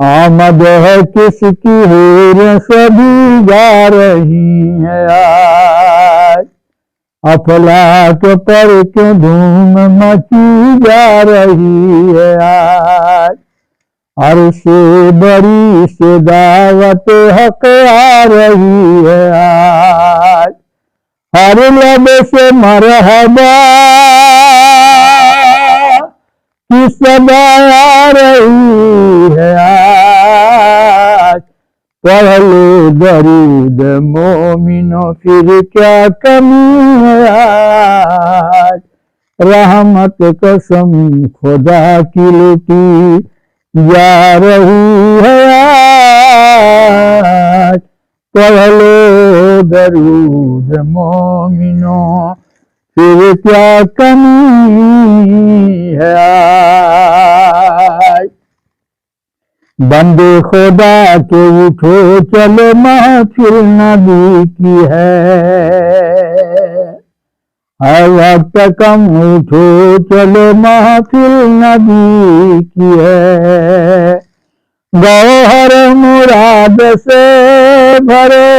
आमद है किसकी हूर सभी जा रही है आज, अफलाक पर के धूम मची जा रही है आज। अर्शे बड़ी से दावत हक आ रही है आज, हर लब से मरहबा की सदा आ रही है आज। पढ़ लो दरूद मोमिनो फिर क्या कमी है आज, रहमत कसम खुदा की लुटी जा रही है आज। पढ़ लो दरूद मोमिनो फिर क्या कमी है आज। बंदे खुदा के उठो चलो महफिल नबी की है, वक्त कम उठो चलो महफिल नबी की है। गौहर मुराद से भरो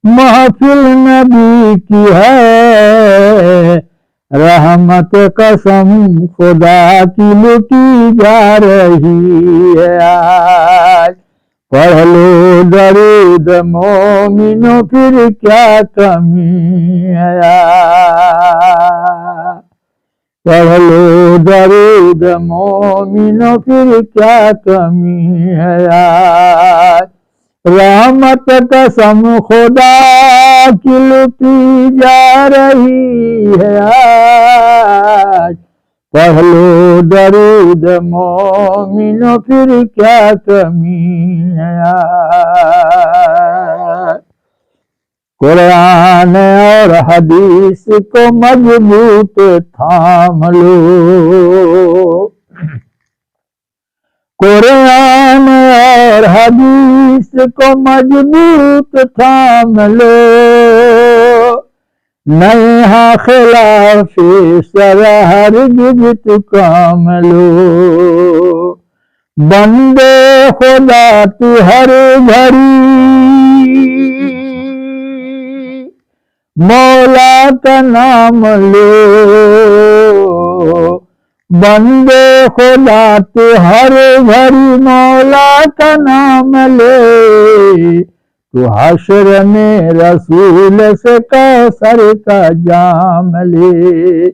महफिल नबी की है, रहमत कसम खुदा की लुटी जा रही है आज। पढ़ लो दरूद मोमिनो फिर क्या कमी है आज। पढ़ लो दरूद मोमिनो फिर क्या कमी है आज। रहमत कसम खुदा की लुटी जा रही है आज। पढ़ लो दरूद मोमिनो फिर क्या कमी है आज। कुरान और हदीस को मजबूत थाम लो, कुरान और हदीस को मजबूत थाम लो। नया खिलाफे सर हरगिज़ तू काम लो। बंदे खुदा तू हर घड़ी मौला का नाम लो। बंदे खुदा तू हर घड़ी मौला का नाम ले। तू हश्र में रसूल से कौसर का जाम ले।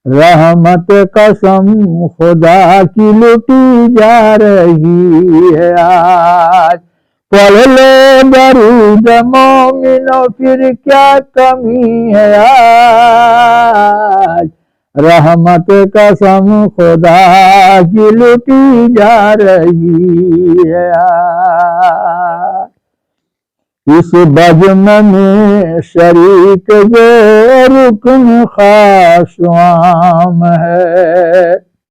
रहमत कसम खुदा की लुटी जा रही है आज। पढ़ लो दरूद मोमिनो फिर क्या कमी है आज। रहमत कसम खुदा की लुटी जा रही है आज। इस बज़्म में शरीक जो रुकन खास आम है,